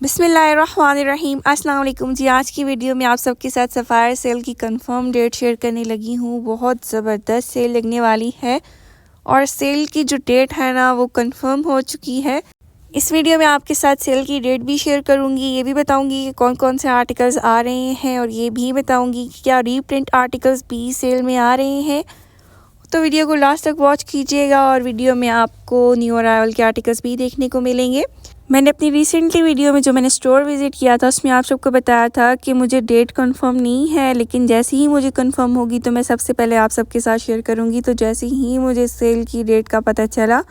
बिस्मिल्लाहिर्रहमानिर्रहीम। अस्सलाम वालेकुम जी। आज की वीडियो में आप सबके साथ सफ़ायर सेल की कंफर्म डेट शेयर करने लगी हूँ। बहुत ज़बरदस्त सेल लगने वाली है और सेल की जो डेट है ना वो कंफर्म हो चुकी है। इस वीडियो में आपके साथ सेल की डेट भी शेयर करूँगी, ये भी बताऊँगी कि कौन कौन से आर्टिकल्स आ रहे हैं और ये भी बताऊँगी कि क्या रीप्रिंट आर्टिकल्स भी सेल में आ रहे हैं। तो वीडियो को लास्ट तक वॉच कीजिएगा और वीडियो में आपको न्यू अराइवल के आर्टिकल्स भी देखने को मिलेंगे। मैंने अपनी रिसेंटली वीडियो में जो मैंने स्टोर विज़िट किया था उसमें आप सबको बताया था कि मुझे डेट कंफर्म नहीं है, लेकिन जैसे ही मुझे कंफर्म होगी तो मैं सबसे पहले आप सबके साथ शेयर करूंगी। तो जैसे ही मुझे सेल की डेट का पता चला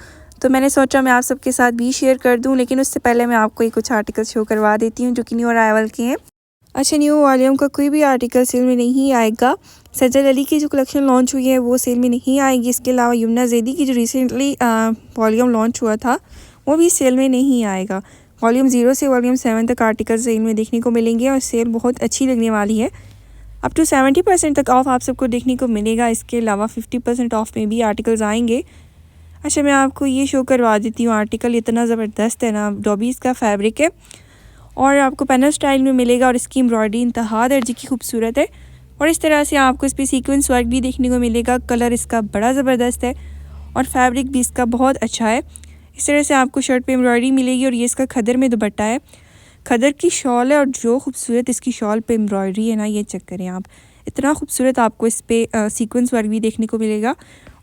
तो मैंने सोचा मैं आप सबके साथ भी शेयर कर दूं, लेकिन उससे पहले मैं आपको ये कुछ आर्टिकल शो करवा देती हूँ जो कि न्यू अराइवल के हैं। अच्छा, न्यू वॉल्यूम का कोई भी आर्टिकल सेल में नहीं आएगा। सज्जल अली की जो कलेक्शन लॉन्च हुई है वो सेल में नहीं आएगी। इसके अलावा यमुना ज़ैदी की जो रिसेंटली वॉल्यूम लॉन्च हुआ था वो भी सेल में नहीं आएगा। वॉल्यूम 0 से वॉल्यूम 7 तक आर्टिकल सेल में देखने को मिलेंगे और सेल बहुत अच्छी लगने वाली है। अप टू 70% तक ऑफ आप सबको देखने को मिलेगा। इसके अलावा 50% ऑफ में भी आर्टिकल्स आएंगे। अच्छा, मैं आपको ये शो करवा देती हूँ। आर्टिकल इतना ज़बरदस्त है ना, डॉबीज़ का फैब्रिक है और आपको पैनल स्टाइल में मिलेगा और इसकी एम्ब्रॉयडरी इंतहा दर्जे की खूबसूरत है और इस तरह से आपको इस पर सीक्वेंस वर्क भी देखने को मिलेगा। कलर इसका बड़ा ज़बरदस्त है और फैब्रिक भी इसका बहुत अच्छा है। इस तरह से आपको शर्ट पे एम्ब्रॉयडरी मिलेगी और ये इसका खदर में दुपट्टा है। खदर की शॉल है और जो खूबसूरत इसकी शॉल पे एम्ब्रॉयडरी है ना, ये चेक करें आप, इतना खूबसूरत आपको इस पे सीक्वेंस वर्क भी देखने को मिलेगा।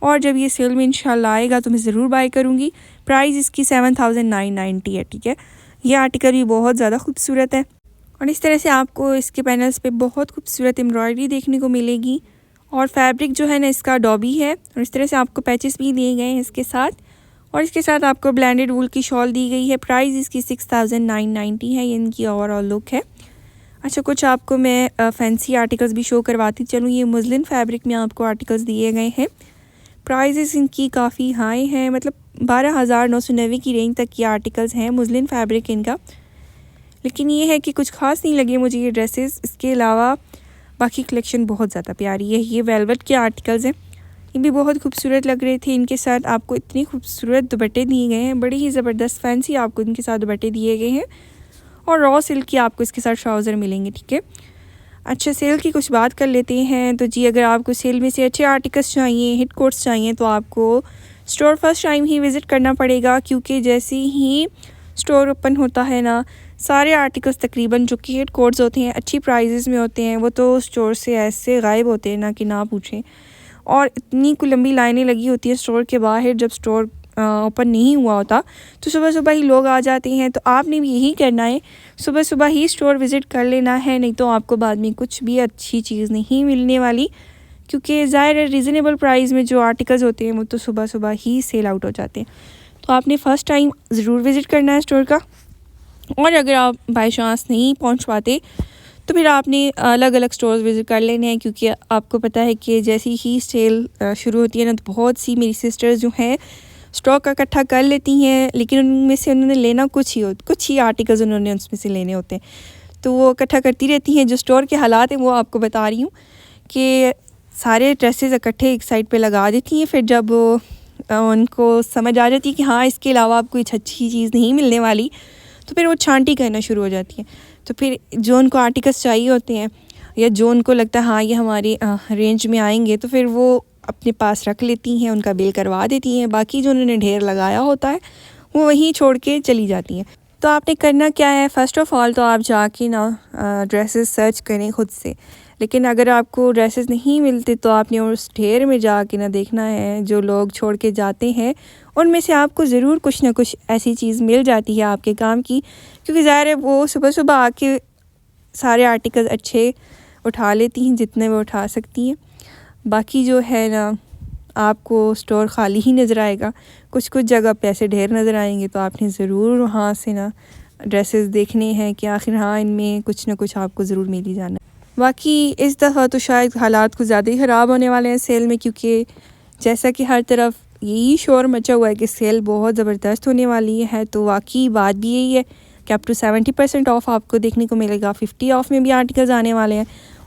और जब ये सेल में इंशाल्लाह आएगा तो मैं ज़रूर बाय करूँगी। प्राइस इसकी 7990 है। ठीक है, ये आर्टिकल भी बहुत ज़्यादा खूबसूरत है और इस तरह से आपको इसके पैनल्स पे बहुत खूबसूरत एम्ब्रॉयडरी देखने को मिलेगी और फैब्रिक जो है ना इसका डॉबी है और इस तरह से आपको पैचेस भी दिए गए हैं इसके साथ और इसके साथ आपको ब्लेंडेड वूल की शॉल दी गई है। प्राइस इसकी 6990 है। ये इनकी ओवरऑल लुक है। अच्छा, कुछ आपको मैं फैंसी आर्टिकल्स भी शो करवाती चलूँ। ये मुस्लिन फैब्रिक में आपको आर्टिकल्स दिए गए हैं। प्राइजेस इनकी काफ़ी हाई हैं, मतलब 12,990 की रेंज तक ये आर्टिकल्स हैं मुस्लिन फैब्रिक इनका। लेकिन ये है कि कुछ ख़ास नहीं लगे मुझे ये ड्रेसेस। इसके अलावा बाकी कलेक्शन बहुत ज़्यादा प्यारी है। ये वेलवेट के आर्टिकल्स हैं, ये भी बहुत खूबसूरत लग रहे थे। इनके साथ आपको इतनी खूबसूरत दुपट्टे दिए गए हैं, बड़ी ही ज़बरदस्त फैंसी आपको इनके साथ दुपट्टे दिए गए हैं और रॉ सिल्क की आपको इसके साथ ट्राउज़र मिलेंगे। ठीक है, अच्छा, सेल की कुछ बात कर लेते हैं। तो जी, अगर आपको सेल में से अच्छे आर्टिकल्स चाहिए, हिट कोट्स चाहिए, तो आपको स्टोर फर्स्ट टाइम ही विज़िट करना पड़ेगा, क्योंकि जैसे ही स्टोर ओपन होता है ना, सारे आर्टिकल्स तकरीबन जो कि हिट कोट्स होते हैं, अच्छी प्राइजेज़ में होते हैं, वो तो स्टोर से ऐसे गायब होते हैं ना कि ना पूछें। और इतनी लंबी लाइनें लगी होती है स्टोर के बाहर जब स्टोर ओपन नहीं हुआ होता, तो सुबह सुबह ही लोग आ जाते हैं। तो आपने भी यही करना है, सुबह सुबह ही स्टोर विज़िट कर लेना है, नहीं तो आपको बाद में कुछ भी अच्छी चीज़ नहीं मिलने वाली, क्योंकि ज़ाहिर है रीज़नेबल प्राइस में जो आर्टिकल्स होते हैं वो तो सुबह सुबह ही सेल आउट हो जाते हैं। तो आपने फ़र्स्ट टाइम ज़रूर विज़िट करना है स्टोर का। और अगर आप बाई चांस नहीं पहुँच पाते तो फिर आपने अलग अलग स्टोर्स विज़िट कर लेने हैं, क्योंकि आपको पता है कि जैसी ही सेल शुरू होती है ना, तो बहुत सी मेरी सिस्टर्स जो हैं स्टॉक इकट्ठा कर लेती हैं, लेकिन उनमें से उन्होंने लेना कुछ ही आर्टिकल्स उन्होंने उसमें से लेने होते हैं, तो वो इकट्ठा करती रहती हैं। जो स्टोर के हालात हैं वो आपको बता रही हूँ कि सारे ड्रेसेस इकट्ठे एक साइड पे लगा देती हैं। फिर जब उनको समझ आ जाती है कि हाँ, इसके अलावा आपको कुछ अच्छी चीज़ नहीं मिलने वाली, तो फिर वो छांटी करना शुरू हो जाती हैं। तो फिर जो उनको आर्टिकल्स चाहिए होते हैं या जो उनको लगता है हाँ ये हमारी रेंज में आएंगे, तो फिर वो अपने पास रख लेती हैं, उनका बिल करवा देती हैं। बाकी जो उन्होंने ढेर लगाया होता है वो वहीं छोड़ के चली जाती हैं। तो आपने करना क्या है, फ़र्स्ट ऑफ़ ऑल तो आप जाके ना ड्रेसेस सर्च करें खुद से। लेकिन अगर आपको ड्रेसेस नहीं मिलते तो आपने उस ढेर में जाके ना देखना है, जो लोग छोड़ के जाते हैं उनमें से आपको ज़रूर कुछ ना कुछ ऐसी चीज़ मिल जाती है आपके काम की, क्योंकि ज़ाहिर है वो सुबह सुबह आके सारे आर्टिकल्स अच्छे उठा लेती हैं जितने वो उठा सकती हैं। बाकी जो है ना, आपको स्टोर खाली ही नज़र आएगा, कुछ जगह पे ऐसे ढेर नज़र आएंगे, तो आपने ज़रूर वहाँ से ना ड्रेसेस देखने हैं कि आखिर हाँ इनमें कुछ ना कुछ आपको ज़रूर मिल ही जाना। बाकी इस दफ़ा तो शायद हालात कुछ ज़्यादा ही ख़राब होने वाले हैं सेल में, क्योंकि जैसा कि हर तरफ यही शोर मचा हुआ है कि सेल बहुत ज़बरदस्त होने वाली है। तो वाकई बात भी यही है कि अप टू 70% ऑफ़ आपको देखने को मिलेगा। 50 ऑफ़ में भी आर्टिकल्स आने वाले हैं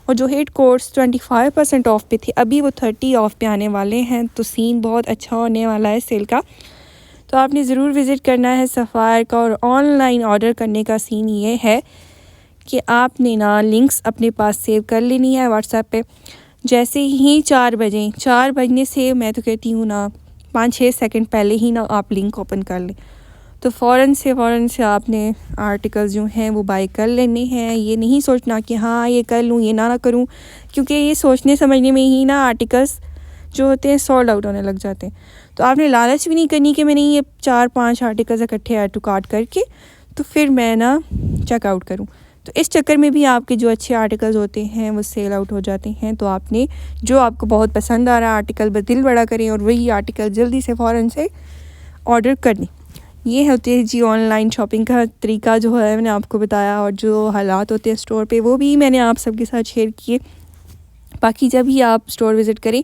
और जो हिट कोट्स 25% ऑफ़ पे थे, अभी वो 30 ऑफ़ पे आने वाले हैं। तो सीन बहुत अच्छा होने वाला है सेल का। तो आपने ज़रूर विज़िट करना है सफ़ायर का। और ऑनलाइन ऑर्डर करने का सीन ये है कि आपने ना लिंक्स अपने पास सेव कर लेनी है व्हाट्सएप पे। जैसे ही 4 बजने से मैं तो कहती हूँ ना 5-6 सेकंड पहले ही ना आप लिंक ओपन कर लें, तो फ़ौरन से आपने आर्टिकल्स जो हैं वो बाय कर लेने हैं। ये नहीं सोचना कि हाँ ये कर लूँ ये ना करूँ, क्योंकि ये सोचने समझने में ही ना आर्टिकल्स जो होते हैं सोल्ड आउट होने लग जाते हैं। तो आपने लालच भी नहीं करनी कि मैंने ये 4-5 आर्टिकल्स इकट्ठे ऐड टू कार्ट करके तो फिर मैं ना चेकआउट करूँ। तो इस चक्कर में भी आपके जो अच्छे आर्टिकल्स होते हैं वो सेल आउट हो जाते हैं। तो आपने जो आपको बहुत पसंद आ रहा आर्टिकल बस दिल बड़ा करें और वही आर्टिकल जल्दी से फ़ौरन से ऑर्डर कर दें। ये होते हैं जी ऑनलाइन शॉपिंग का तरीका जो है मैंने आपको बताया, और जो हालात होते हैं स्टोर पे वो भी मैंने आप सबके साथ शेयर किए। बाकी जब भी आप स्टोर विज़िट करें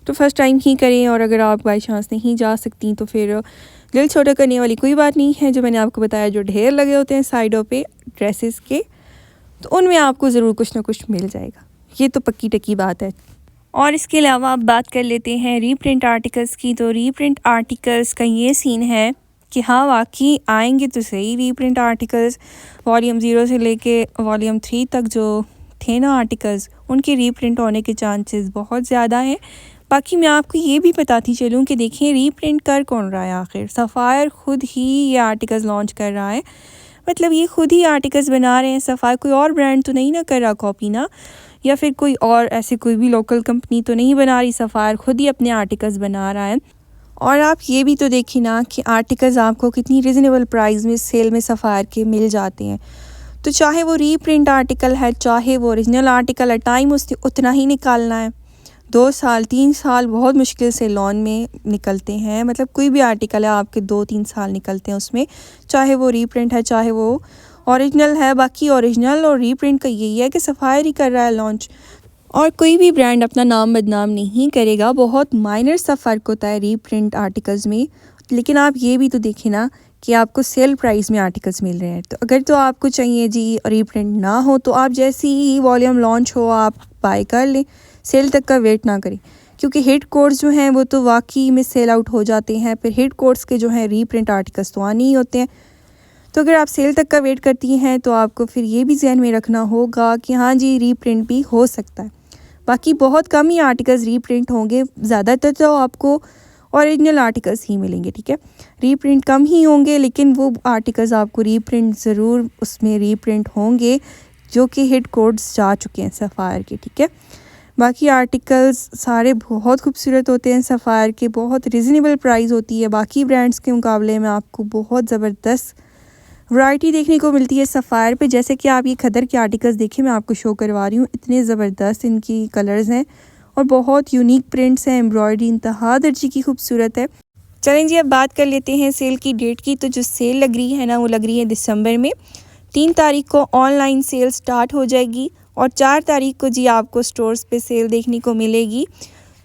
तो फ़र्स्ट टाइम ही करें, और अगर आप बाई चांस नहीं जा सकती तो फिर दिल छोटा करने वाली कोई बात नहीं है। जो मैंने आपको बताया जो ढेर लगे होते हैं साइडों पे ड्रेसेस के, तो उनमें आपको ज़रूर कुछ ना कुछ मिल जाएगा, ये तो पक्की टकी बात है। और इसके अलावा आप बात कर लेते हैं रीप्रिंट आर्टिकल्स की। तो रीप्रिंट आर्टिकल्स का ये सीन है कि हाँ वाकई आएंगे तो सही रीप्रिंट आर्टिकल्स। वॉल्यूम 0 से लेके वॉल्यूम 3 तक जो थे ना आर्टिकल्स, उनके रीप्रिंट होने के चांसेस बहुत ज़्यादा हैं। बाकी मैं आपको ये भी बताती चलूँ कि देखिए रीप्रिंट कर कौन रहा है आखिर। सफ़ायर ख़ुद ही ये आर्टिकल्स लॉन्च कर रहा है, मतलब ये खुद ही आर्टिकल्स बना रहे हैं। सफ़ायर कोई और ब्रांड तो नहीं ना कर रहा कॉपी ना, या फिर कोई और ऐसे कोई भी लोकल कंपनी तो नहीं बना रही। सफ़ायर खुद ही अपने आर्टिकल्स बना रहा है। और आप ये भी तो देखिए ना कि आर्टिकल्स आपको कितनी रिजनेबल प्राइस में सेल में सफ़ायर के मिल जाते हैं। तो चाहे वो रीप्रिंट आर्टिकल है चाहे वो ओरिजिनल आर्टिकल है, टाइम उसने उतना ही निकालना है। 2 साल 3 साल बहुत मुश्किल से लॉन में निकलते हैं, मतलब कोई भी आर्टिकल है आपके 2-3 साल निकलते हैं उसमें, चाहे वो रीप्रिंट है चाहे वो ओरिजिनल है। बाकी ओरिजिनल और रीप्रिंट का यही है कि सफ़ायर ही कर रहा है लॉन्च, और कोई भी ब्रांड अपना नाम बदनाम नहीं करेगा। बहुत माइनर सा फ़र्क होता है रीप्रिंट आर्टिकल्स में। लेकिन आप ये भी तो देखें ना कि आपको सेल प्राइस में आर्टिकल्स मिल रहे हैं। तो अगर तो आपको चाहिए जी रीप्रिंट ना हो तो आप जैसे ही वॉल्यूम लॉन्च हो आप बाय कर लें, सेल तक का वेट ना करें, क्योंकि हिट कोड्स जो हैं वो तो वाकई में सेल आउट हो जाते हैं। फिर हिट कोड्स के जो हैं रीप्रिंट आर्टिकल्स तो आने ही होते हैं। तो अगर आप सेल तक का वेट करती हैं तो आपको फिर ये भी ज़हन में रखना होगा कि हाँ जी रीप्रिंट भी हो सकता है। बाकी बहुत कम ही आर्टिकल्स रीप्रिंट होंगे, ज़्यादातर तो आपको ओरिजिनल आर्टिकल्स ही मिलेंगे, ठीक है। रीप्रिंट कम ही होंगे, लेकिन वो आर्टिकल्स आपको रीप्रिंट ज़रूर उसमें रीप्रिंट होंगे जो कि हिट कोड्स जा चुके हैं सफ़ायर के, ठीक है। बाकी आर्टिकल्स सारे बहुत खूबसूरत होते हैं सफ़ायर के, बहुत रिजनेबल प्राइस होती है। बाकी ब्रांड्स के मुकाबले में आपको बहुत ज़बरदस्त वैरायटी देखने को मिलती है सफ़ायर पे। जैसे कि आप ये खदर के आर्टिकल्स देखिए, मैं आपको शो करवा रही हूँ, इतने ज़बरदस्त इनकी कलर्स हैं और बहुत यूनिक प्रिंट्स हैं। एम्ब्रॉयडरी इंतहा दर्जे की खूबसूरत है। चलें जी अब बात कर लेते हैं सेल की डेट की। तो जो सेल लग रही है ना वो लग रही है दिसंबर में। 3 तारीख को ऑनलाइन सेल स्टार्ट हो जाएगी और 4 तारीख को जी आपको स्टोर्स पे सेल देखने को मिलेगी।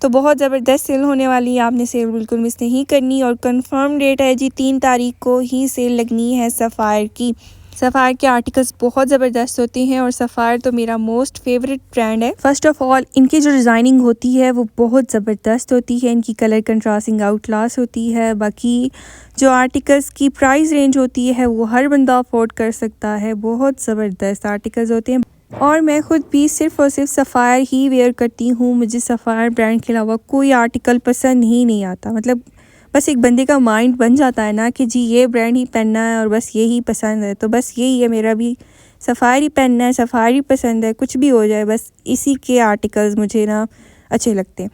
तो बहुत ज़बरदस्त सेल होने वाली है, आपने सेल बिल्कुल मिस नहीं करनी। और कंफर्म डेट है जी 3 तारीख को ही सेल लगनी है सफ़ायर की। सफ़ायर के आर्टिकल्स बहुत ज़बरदस्त होते हैं और सफ़ायर तो मेरा मोस्ट फेवरेट ब्रांड है। फ़र्स्ट ऑफ़ ऑल इनकी जो डिज़ाइनिंग होती है वो बहुत ज़बरदस्त होती है, इनकी कलर कंट्रास्टिंग आउट क्लास होती है। बाकी जो आर्टिकल्स की प्राइस रेंज होती है वो हर बंदा अफोर्ड कर सकता है। बहुत ज़बरदस्त आर्टिकल्स होते हैं और मैं ख़ुद भी सिर्फ़ और सिर्फ सफ़ायर ही वेयर करती हूँ। मुझे सफ़ायर ब्रांड के अलावा कोई आर्टिकल पसंद ही नहीं आता। मतलब बस एक बंदे का माइंड बन जाता है ना कि जी ये ब्रांड ही पहनना है और बस यही पसंद है, तो बस यही है मेरा भी, सफ़ायर ही पहनना है, सफ़ायर ही पसंद है, कुछ भी हो जाए बस इसी के आर्टिकल्स मुझे ना अच्छे लगते हैं।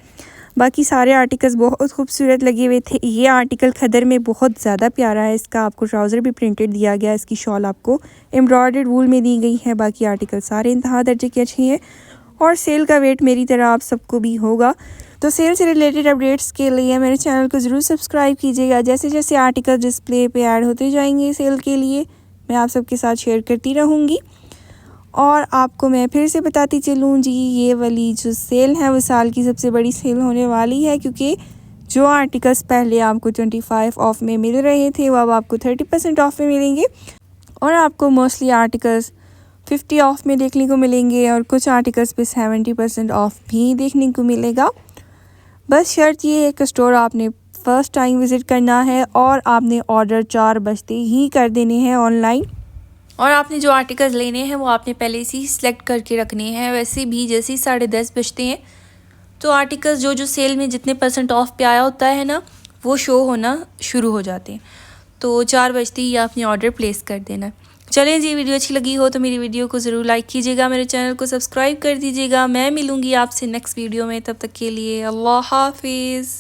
बाकी सारे आर्टिकल्स बहुत खूबसूरत लगे हुए थे। ये आर्टिकल खदर में बहुत ज़्यादा प्यारा है, इसका आपको ट्राउज़र भी प्रिंटेड दिया गया, इसकी शॉल आपको एम्ब्रॉयडर्ड वूल में दी गई है। बाकी आर्टिकल सारे इंतहा दर्जे के अच्छे हैं और सेल का वेट मेरी तरह आप सबको भी होगा। तो सेल से रिलेटेड अपडेट्स के लिए मेरे चैनल को ज़रूर सब्सक्राइब कीजिएगा। जैसे जैसे आर्टिकल डिस्प्ले पे ऐड होते जाएंगे सेल के लिए मैं आप सबके साथ शेयर करती रहूँगी। और आपको मैं फिर से बताती चलूँ जी, ये वाली जो सेल है वो साल की सबसे बड़ी सेल होने वाली है, क्योंकि जो आर्टिकल्स पहले आपको 25 ऑफ में मिल रहे थे वो अब आपको 30% ऑफ में मिलेंगे और आपको मोस्टली आर्टिकल्स 50 ऑफ में देखने को मिलेंगे और कुछ आर्टिकल्स पे 70% ऑफ भी देखने को मिलेगा। बस शर्त ये है कि स्टोर आपने फ़र्स्ट टाइम विज़िट करना है और आपने ऑर्डर 4 बजते ही कर देने हैं ऑनलाइन। और आपने जो आर्टिकल्स लेने हैं वो आपने पहले से ही सिलेक्ट करके रखने हैं। वैसे भी जैसे ही 10:30 बजते हैं तो आर्टिकल्स जो सेल में जितने % ऑफ पे आया होता है ना, वो शो होना शुरू हो जाते हैं। तो 4 बजते ही आपने ऑर्डर प्लेस कर देना। चलें जी, वीडियो अच्छी लगी हो तो मेरी वीडियो को ज़रूर लाइक कीजिएगा, मेरे चैनल को सब्सक्राइब कर दीजिएगा। मैं मिलूँगी आपसे नेक्स्ट वीडियो में, तब तक के लिए अल्लाह हाफिज़।